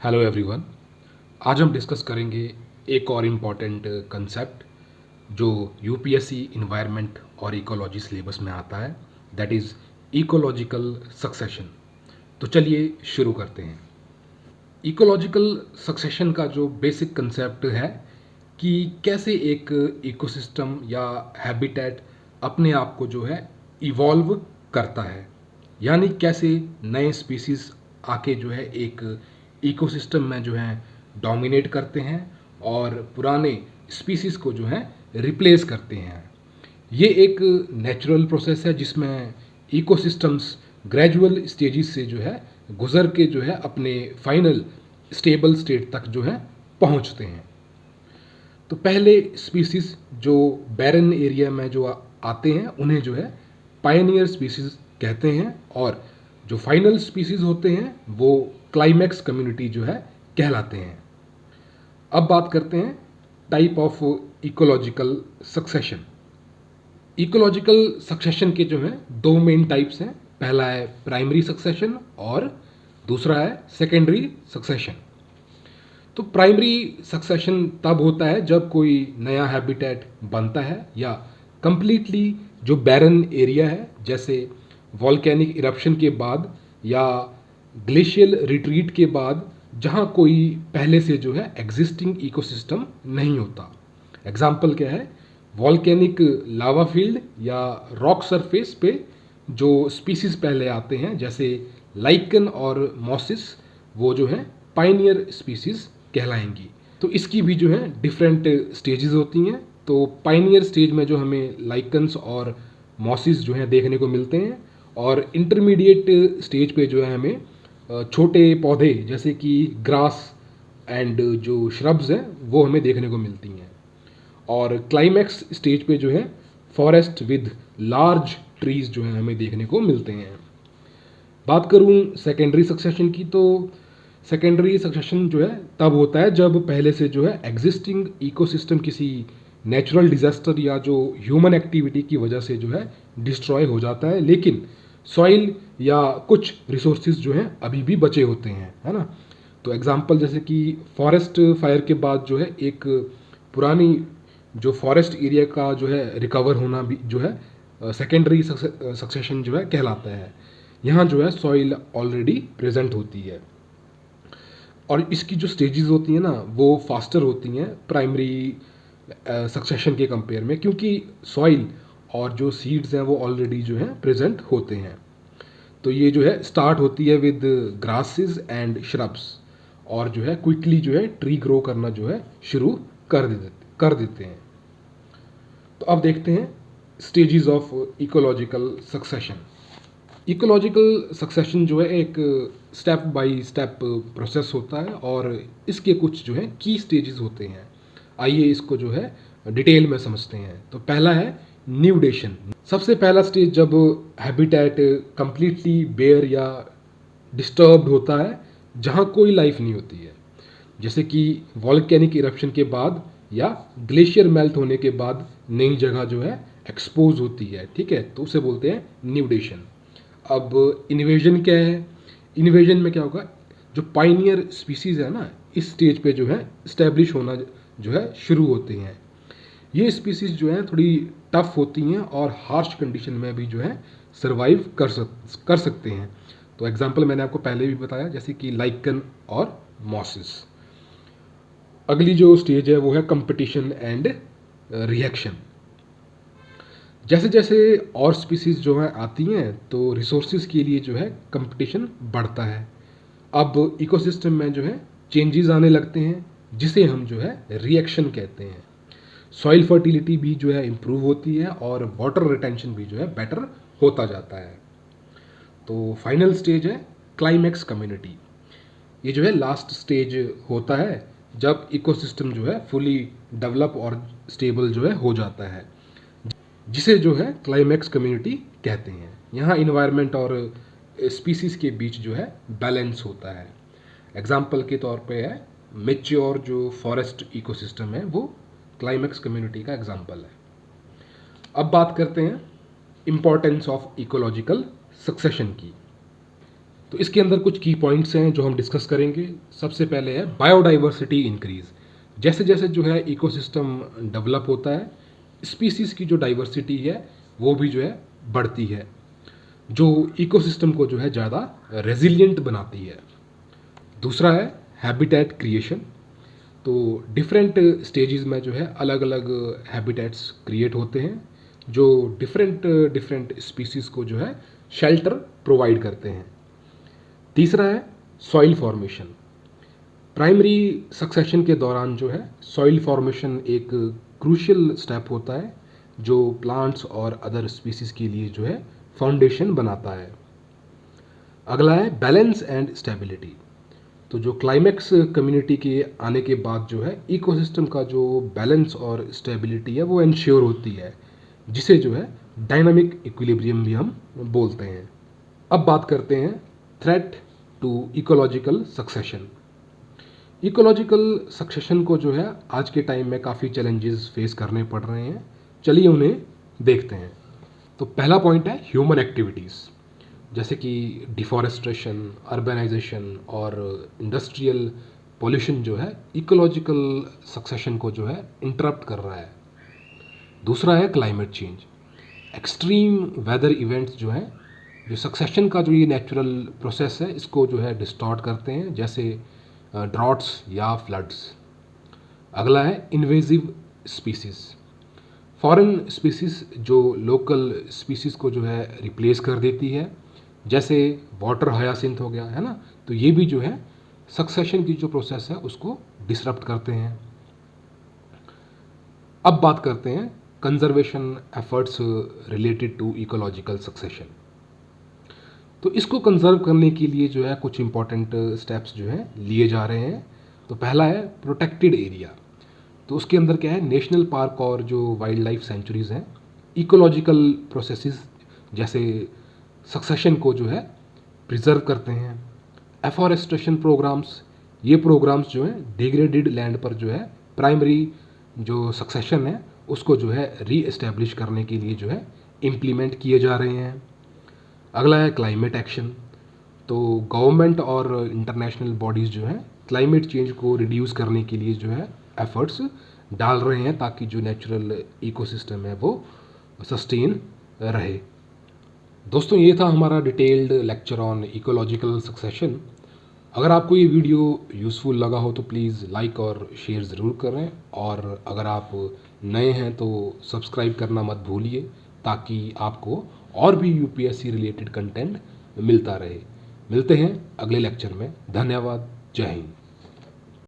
Hello everyone. आज हम discuss करेंगे एक और इम्पॉर्टेंट कंसेप्ट जो यूपीएससी इन्वायरमेंट और इकोलॉजी सिलेबस में आता है, दैट इज़ इकोलॉजिकल सक्सेशन। तो चलिए शुरू करते हैं। इकोलॉजिकल सक्सेशन का जो बेसिक कंसेप्ट है कि कैसे एक इकोसिस्टम या हैबिटेट अपने आप को जो है इवॉल्व करता है, यानी कैसे नए स्पीसीज आके जो है एक इकोसिस्टम में जो है डोमिनेट करते हैं और पुराने स्पीसीज को जो है रिप्लेस करते हैं। ये एक नेचुरल प्रोसेस है जिसमें इकोसिस्टम्स ग्रेजुअल स्टेजेस से जो है गुजर के जो है अपने फाइनल स्टेबल स्टेट तक जो है पहुंचते हैं। तो पहले स्पीसीज जो बैरन एरिया में जो आते हैं उन्हें जो है पायनियर स्पीसीज कहते हैं, और जो फाइनल स्पीसीज होते हैं वो क्लाइमैक्स कम्युनिटी जो है कहलाते हैं। अब बात करते हैं type of ecological succession. Ecological succession के जो है दो मेन टाइप्स हैं। पहला है प्राइमरी सक्सेशन और दूसरा है सेकेंडरी सक्सेशन। तो प्राइमरी सक्सेशन तब होता है जब कोई नया हैबिटेट बनता है या कंप्लीटली जो बैरन एरिया है, जैसे वॉल्केनिक इरप्शन के बाद या ग्लेशियल रिट्रीट के बाद, जहाँ कोई पहले से जो है एग्जिस्टिंग इकोसिस्टम नहीं होता। एग्जाम्पल क्या है? वॉल्केनिक लावा फील्ड या रॉक सरफेस पे जो स्पीसीज पहले आते हैं जैसे लाइकन और मॉसिस, वो जो है पाइनियर स्पीसीज कहलाएंगी। तो इसकी भी जो है डिफरेंट स्टेजेस होती हैं। तो पाइनियर स्टेज में जो हमें लाइकन्स और मॉसिस जो है देखने को मिलते हैं, और इंटरमीडिएट स्टेज पे जो है हमें छोटे पौधे जैसे कि ग्रास एंड जो श्रब्स हैं वो हमें देखने को मिलती हैं। और क्लाइमैक्स स्टेज पे जो है फॉरेस्ट विद लार्ज ट्रीज जो है हमें देखने को मिलते हैं। बात करूं सेकेंडरी सक्सेशन की, तो सेकेंडरी सक्सेशन जो है तब होता है जब पहले से जो है एग्जिस्टिंग इकोसिस्टम किसी नेचुरल डिजास्टर या जो ह्यूमन एक्टिविटी की वजह से जो है डिस्ट्रॉय हो जाता है, लेकिन सॉइल या कुछ रिसोर्सेज जो हैं अभी भी बचे होते हैं, है ना। तो एग्जांपल जैसे कि फॉरेस्ट फायर के बाद जो है एक पुरानी जो फॉरेस्ट एरिया का जो है रिकवर होना भी जो है सेकेंडरी सक्सेशन जो है कहलाता है। यहाँ जो है सॉइल ऑलरेडी प्रेजेंट होती है, और इसकी जो स्टेजेस होती हैं ना वो फास्टर होती हैं प्राइमरी सक्सेशन के कंपेयर में, क्योंकि सॉइल और जो सीड्स हैं वो ऑलरेडी जो है प्रेजेंट होते हैं। तो ये जो है स्टार्ट होती है विद ग्रासेस एंड श्रब्स, और जो है क्विकली जो है ट्री ग्रो करना जो है शुरू कर देते हैं। तो अब देखते हैं stages of ecological succession. Ecological succession जो है एक स्टेप बाय स्टेप प्रोसेस होता है, और इसके कुछ जो है की स्टेजेस होते हैं। आइए इसको जो है डिटेल में समझते हैं। तो पहला है न्यूडेशन। सबसे पहला स्टेज जब हैबिटेट कंप्लीटली बेयर या डिस्टर्ब्ड होता है, जहाँ कोई लाइफ नहीं होती है, जैसे कि वॉल्केनिक इरप्शन के बाद या ग्लेशियर मेल्ट होने के बाद नई जगह जो है एक्सपोज होती है, ठीक है, तो उसे बोलते हैं न्यूडेशन। अब इन्वेजन क्या है? इन्वेजन में क्या होगा, जो पाइनियर स्पीसीज है ना, इस स्टेज पे जो है इस्टेब्लिश होना जो है शुरू होते हैं। ये स्पीसीज जो है थोड़ी टफ होती हैं और हार्श कंडीशन में भी जो है सर्वाइव कर सकते हैं। तो एग्जांपल मैंने आपको पहले भी बताया, जैसे कि लाइकन और मॉसिस। अगली जो स्टेज है वो है कंपटीशन एंड रिएक्शन। जैसे जैसे और स्पीसीज जो है आती हैं तो रिसोर्सेज के लिए जो है कंपटीशन बढ़ता है। अब इकोसिस्टम में जो है चेंजेस आने लगते हैं, जिसे हम जो है रिएक्शन कहते हैं। सॉइल फर्टिलिटी भी जो है इम्प्रूव होती है और वाटर रिटेंशन भी जो है बेटर होता जाता है। तो फाइनल स्टेज है क्लाइमैक्स कम्युनिटी। ये जो है लास्ट स्टेज होता है जब इकोसिस्टम जो है फुली डेवलप और स्टेबल जो है हो जाता है, जिसे जो है क्लाइमैक्स कम्युनिटी कहते हैं। यहाँ इन्वायरमेंट और स्पीसीज के बीच जो है बैलेंस होता है। एग्जाम्पल के तौर पे है मेच्योर जो फॉरेस्ट इकोसिस्टम है, वो क्लाइमैक्स कम्युनिटी का एग्जाम्पल है। अब बात करते हैं इम्पोर्टेंस ऑफ इकोलॉजिकल सक्सेशन की। तो इसके अंदर कुछ की पॉइंट्स हैं जो हम डिस्कस करेंगे। सबसे पहले है बायोडाइवर्सिटी इंक्रीज। जैसे जैसे जो है इकोसिस्टम डेवलप होता है, स्पीसीज की जो डाइवर्सिटी है वो भी जो है बढ़ती है, जो इकोसिस्टम को जो है ज़्यादा रेजिलिएंट बनाती है। दूसरा है हैबिटेट क्रिएशन। तो डिफरेंट स्टेजेस में जो है अलग अलग हैबिटेट्स क्रिएट होते हैं जो डिफरेंट डिफरेंट स्पीसीज को जो है शेल्टर प्रोवाइड करते हैं। तीसरा है सॉइल फॉर्मेशन। प्राइमरी सक्सेशन के दौरान जो है सॉइल फॉर्मेशन एक क्रूशियल स्टेप होता है जो प्लांट्स और अदर स्पीसीज के लिए जो है फाउंडेशन बनाता है। अगला है बैलेंस एंड स्टेबिलिटी। तो जो क्लाइमेक्स कम्युनिटी के आने के बाद जो है इकोसिस्टम का जो बैलेंस और स्टेबिलिटी है वो इंश्योर होती है, जिसे जो है डायनामिक इक्विलिब्रियम भी हम बोलते हैं। अब बात करते हैं threat to ecological succession. Ecological succession को जो है आज के टाइम में काफ़ी चैलेंजेस फेस करने पड़ रहे हैं। चलिए उन्हें देखते हैं। तो पहला पॉइंट है ह्यूमन एक्टिविटीज़, जैसे कि डिफॉरेस्ट्रेशन, अर्बनाइजेशन और इंडस्ट्रियल पॉल्यूशन जो है इकोलॉजिकल सक्सेशन को जो है इंटरप्ट कर रहा है। दूसरा है climate change. Extreme weather events जो हैं, जो सक्सेशन का जो ये नेचुरल प्रोसेस है इसको जो है डिस्टॉर्ट करते हैं, जैसे ड्रॉट्स या फ्लड्स। अगला है इन्वेजिव स्पीसीज। फॉरेन स्पीसीज जो लोकल स्पीसीज को जो है रिप्लेस कर देती है, जैसे वाटर हयासिंथ हो गया है ना, तो ये भी जो है सक्सेशन की जो प्रोसेस है उसको डिसरप्ट करते हैं। अब बात करते हैं conservation efforts related to ecological succession. तो इसको कंजर्व करने के लिए जो है कुछ इंपॉर्टेंट स्टेप्स जो है लिए जा रहे हैं। तो पहला है प्रोटेक्टेड एरिया। तो उसके अंदर क्या है, नेशनल पार्क और जो वाइल्ड लाइफ सेंचुरीज हैं इकोलॉजिकल प्रोसेसेस जैसे सक्सेशन को जो है प्रिजर्व करते हैं। एफॉरेस्टेशन प्रोग्राम्स, ये प्रोग्राम्स जो हैं डिग्रेडेड लैंड पर जो है प्राइमरी जो सक्सेशन है उसको जो है री एस्टेब्लिश करने के लिए जो है इम्प्लीमेंट किए जा रहे हैं। अगला है क्लाइमेट एक्शन। तो गवर्नमेंट और इंटरनेशनल बॉडीज़ जो हैं क्लाइमेट चेंज को रिड्यूस करने के लिए जो है एफर्ट्स डाल रहे हैं ताकि जो नेचुरल इकोसिस्टम है वो सस्टेन रहे। दोस्तों, ये था हमारा detailed lecture on ecological succession. अगर आपको ये वीडियो यूज़फुल लगा हो तो प्लीज़ लाइक और शेयर ज़रूर करें, और अगर आप नए हैं तो सब्सक्राइब करना मत भूलिए ताकि आपको और भी यूपीएससी रिलेटेड कंटेंट मिलता रहे। मिलते हैं अगले लेक्चर में। धन्यवाद। जय हिंद।